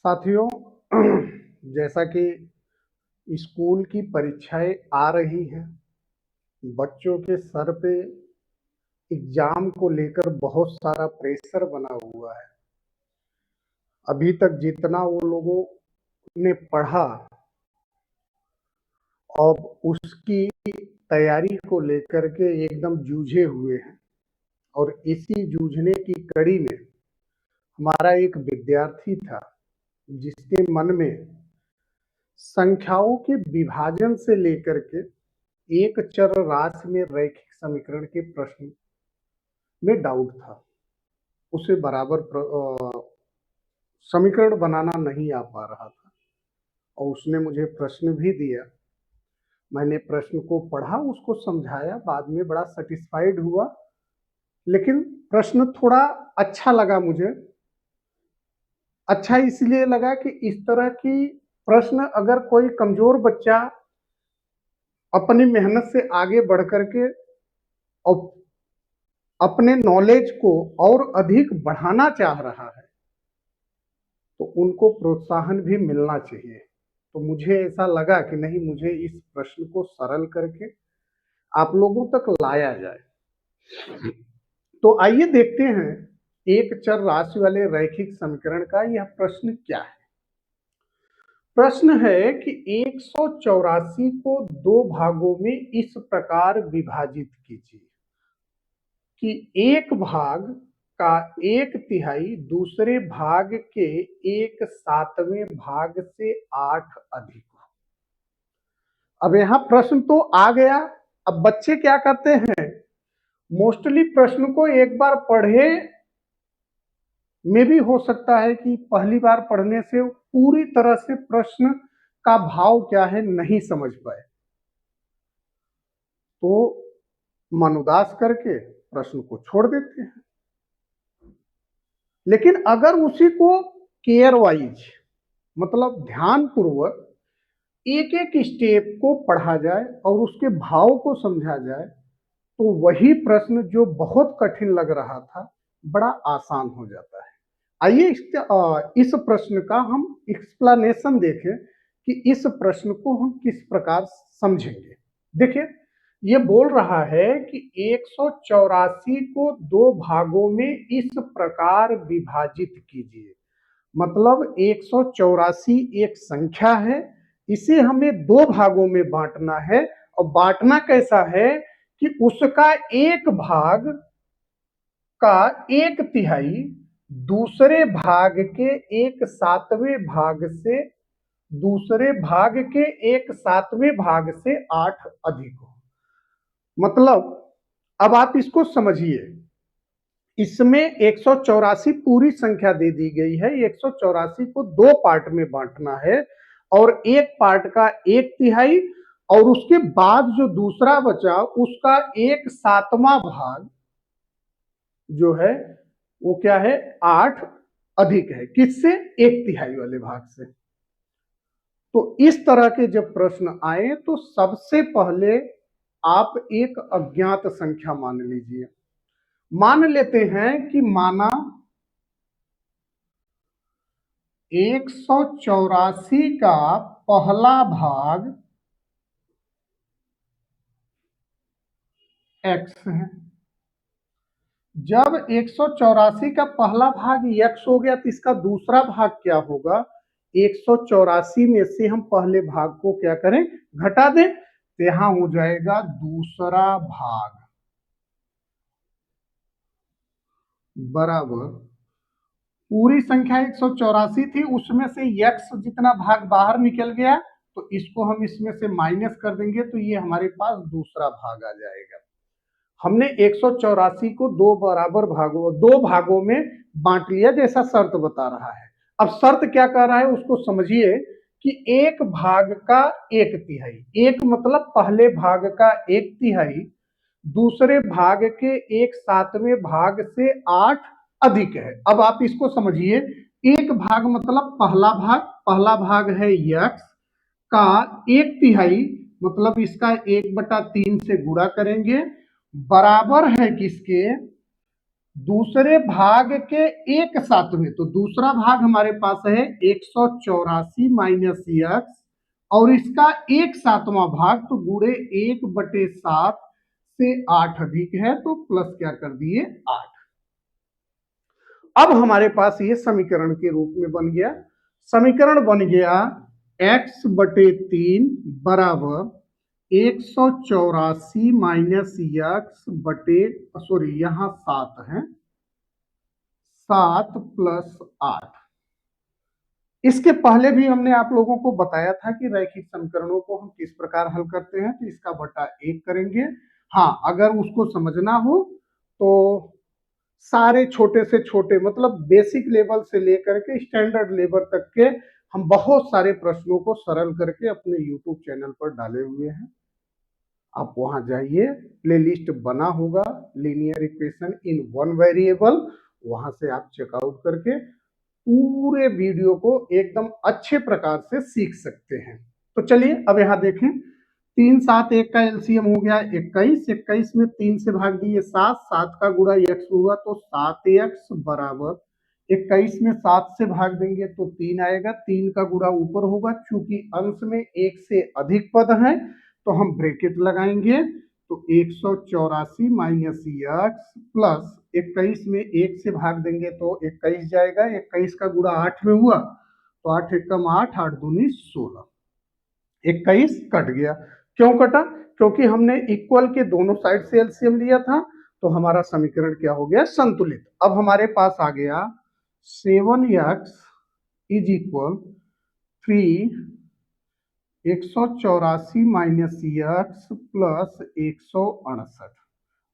साथियों, जैसा कि स्कूल की परीक्षाएं आ रही हैं, बच्चों के सर पे एग्जाम को लेकर बहुत सारा प्रेशर बना हुआ है। अभी तक जितना वो लोगों ने पढ़ा, अब उसकी तैयारी को लेकर के एकदम जूझे हुए हैं। और इसी जूझने की कड़ी में हमारा एक विद्यार्थी था जिसके मन में संख्याओं के विभाजन से लेकर के एक चर राशि में रैखिक समीकरण के प्रश्न में डाउट था। उसे बराबर समीकरण बनाना नहीं आ पा रहा था और उसने मुझे प्रश्न भी दिया। मैंने प्रश्न को पढ़ा, उसको समझाया, बाद में बड़ा सेटिस्फाइड हुआ। लेकिन प्रश्न थोड़ा अच्छा लगा मुझे। अच्छा इसलिए लगा कि इस तरह की प्रश्न अगर कोई कमजोर बच्चा अपनी मेहनत से आगे बढ़ करके और अपने नॉलेज को और अधिक बढ़ाना चाह रहा है तो उनको प्रोत्साहन भी मिलना चाहिए। तो मुझे ऐसा लगा कि नहीं, मुझे इस प्रश्न को सरल करके आप लोगों तक लाया जाए। तो आइए देखते हैं एक चर राशि वाले रैखिक समीकरण का यह प्रश्न क्या है। प्रश्न है कि 184 को दो भागों में इस प्रकार विभाजित कीजिए कि एक भाग का एक तिहाई दूसरे भाग के एक सातवें भाग से 8 अधिक हो। अब यहां प्रश्न तो आ गया। अब बच्चे क्या करते हैं, मोस्टली प्रश्न को एक बार पढ़े में भी हो सकता है कि पहली बार पढ़ने से पूरी तरह से प्रश्न का भाव क्या है नहीं समझ पाए, तो मन उदास करके प्रश्न को छोड़ देते हैं। लेकिन अगर उसी को केयर वाइज, मतलब ध्यान पूर्वक एक एक स्टेप को पढ़ा जाए और उसके भाव को समझा जाए तो वही प्रश्न जो बहुत कठिन लग रहा था बड़ा आसान हो जाता है। आइए इस प्रश्न का हम एक्सप्लेनेशन देखें कि इस प्रश्न को हम किस प्रकार समझेंगे। देखिए, ये बोल रहा है कि 184 को दो भागों में इस प्रकार विभाजित कीजिए। मतलब 184 एक संख्या है, इसे हमें दो भागों में बांटना है। और बांटना कैसा है कि उसका एक भाग का एक तिहाई दूसरे भाग के एक सातवें भाग से दूसरे भाग के एक सातवें भाग से 8 अधिक हो। मतलब अब आप इसको समझिए, इसमें 184 पूरी संख्या दे दी गई है। 184 को दो पार्ट में बांटना है और एक पार्ट का एक तिहाई और उसके बाद जो दूसरा बचा उसका एक सातवां भाग जो है वो क्या है, 8 अधिक है। किससे? एक तिहाई वाले भाग से। तो इस तरह के जब प्रश्न आए तो सबसे पहले आप एक अज्ञात संख्या मान लीजिए। मान लेते हैं कि माना 184 का पहला भाग x है। जब 184 का पहला भाग x हो गया तो इसका दूसरा भाग क्या होगा? 184 में से हम पहले भाग को क्या करें, घटा दें, तो यहां हो जाएगा दूसरा भाग बराबर पूरी संख्या 184 थी, उसमें से x जितना भाग बाहर निकल गया तो इसको हम इसमें से माइनस कर देंगे तो ये हमारे पास दूसरा भाग आ जाएगा। हमने 184 को दो भागों में बांट लिया जैसा शर्त बता रहा है। अब शर्त क्या कह रहा है उसको समझिए कि एक भाग का एक तिहाई, एक मतलब पहले भाग का एक तिहाई दूसरे भाग के एक सातवें भाग से 8 अधिक है। अब आप इसको समझिए, एक भाग मतलब पहला भाग है x का एक तिहाई, मतलब इसका 1/3 से गुणा करेंगे, बराबर है किसके, दूसरे भाग के एक सातवें, तो दूसरा भाग हमारे पास है 184 माइनस एक्स, और इसका एक सातवां भाग तो गुणे 1/7 से 8 अधिक है, तो प्लस क्या कर दिए 8। अब हमारे पास ये समीकरण के रूप में बन गया, समीकरण बन गया x/3 बराबर 184 माइनस एक्स बटे, सॉरी यहां 7 है, 7 प्लस 8। इसके पहले भी हमने आप लोगों को बताया था कि रैखिक समीकरणों को हम किस प्रकार हल करते हैं, तो इसका बटा 1 करेंगे। हाँ, अगर उसको समझना हो तो सारे छोटे से छोटे, मतलब बेसिक लेवल से लेकर के स्टैंडर्ड लेवल तक के हम बहुत सारे प्रश्नों को सरल करके अपने यूट्यूब चैनल पर डाले हुए हैं। आप वहां जाइए, प्लेलिस्ट बना होगा linear equation in one variable, वहां से आप चेकआउट करके पूरे वीडियो को एकदम अच्छे प्रकार से सीख सकते हैं। तो चलिए अब यहाँ देखें, 3 7 1 का एलसीएम हो गया 21, 21 में 3 से भाग दिए 7, 7 का गुणा x हुआ तो 7x बराबर 21 में 7 से भाग देंगे तो 3 आएगा, 3 का गुणा ऊपर होगा, चूंकि अंश में एक से अधिक पद है तो हम ब्रैकेट लगाएंगे, तो 184 माइनस एक्स प्लस 21 में 1 से भाग देंगे तो 21 जाएगा, 21 का गुणा 8 में हुआ तो 8 एकम 8, 8 दूनी 16, 21 कट गया। क्यों कटा? क्योंकि हमने इक्वल के दोनों साइड से एलसीएम लिया था, तो हमारा समीकरण क्या हो गया? संतुलित। अब हमारे पास आ गया 7x is equal 3 184 minus x plus 168।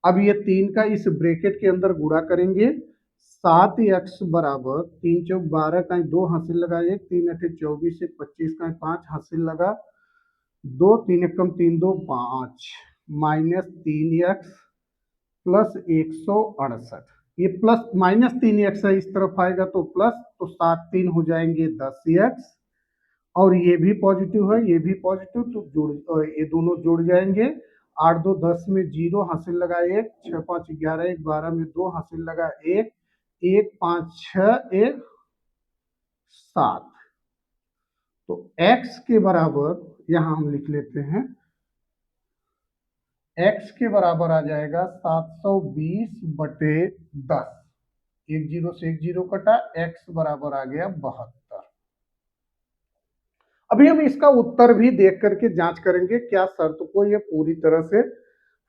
अब ये 3 का इस ब्रैकेट के अंदर गुणा करेंगे, 7x बराबर 3 चौक 12 का 2 हासिल लगा 1, 3 अठे 24 से 25 का 5 हासिल लगा 2, 3 एकम 3 2 5 माइनस 3x प्लस 168। ये प्लस माइनस 3x है, इस तरफ आएगा तो प्लस, तो 7 3 हो जाएंगे 10x, और ये भी पॉजिटिव है ये भी पॉजिटिव, तो जुड़ ये दोनों जुड़ जाएंगे। 8 2 10 में 0 हासिल लगा 1, 6 5 11, 1 12 में 2 हासिल लगा 1, 1 5 6 1 7। तो x के बराबर यहां हम लिख लेते हैं, x के बराबर आ जाएगा 720 बटे 10, एक जीरो से एक जीरो कटा, x बराबर आ गया 72। अभी हम इसका उत्तर भी देख करके जांच करेंगे क्या शर्त को ये पूरी तरह से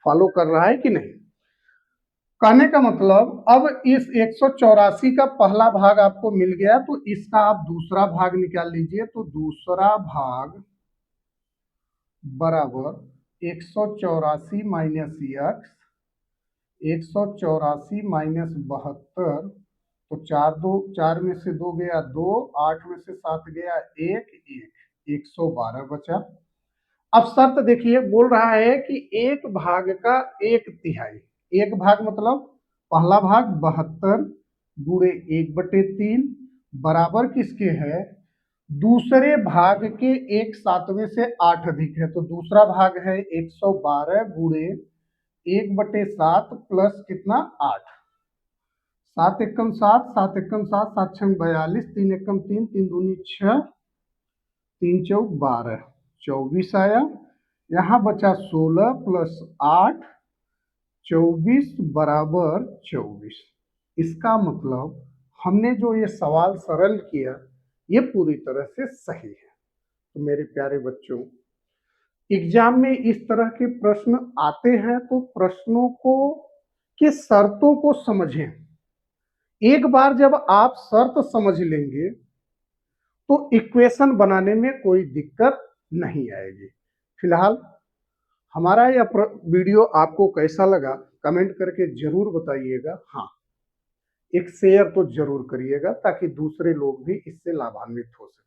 फॉलो कर रहा है कि नहीं। कहने का मतलब, अब इस 184 का पहला भाग आपको मिल गया तो इसका आप दूसरा भाग निकाल लीजिए, तो दूसरा भाग बराबर 184 माइनस एक्स, 184 माइनस 72, तो 4 में से 2 गया 2, 8 में से 7 गया 1, 112 बचा। अब शर्त देखिए, बोल रहा है कि एक भाग का एक तिहाई, एक भाग मतलब पहला भाग 72 गुणे 1/3 बराबर किसके है? दूसरे भाग के एक सातवें से 8 अधिक है, तो दूसरा भाग है 112 गुणे 1/7 प्लस कितना 8, 7 एकम 7, 7 एकम 7, 7 छंग 42, 3 एकम 3, 3 दूनी 6, 3 चौक 12, 24 आया। यहाँ बचा 16 प्लस 8, 24 बराबर 24। इसका मतलब हमने जो ये सवाल सरल किया ये पूरी तरह से सही है। तो मेरे प्यारे बच्चों, एग्जाम में इस तरह के प्रश्न आते हैं तो प्रश्नों को के शर्तों को समझें। एक बार जब आप शर्त समझ लेंगे तो इक्वेशन बनाने में कोई दिक्कत नहीं आएगी। फिलहाल हमारा यह वीडियो आपको कैसा लगा कमेंट करके जरूर बताइएगा। हाँ, एक शेयर तो जरूर करिएगा ताकि दूसरे लोग भी इससे लाभान्वित हो सके।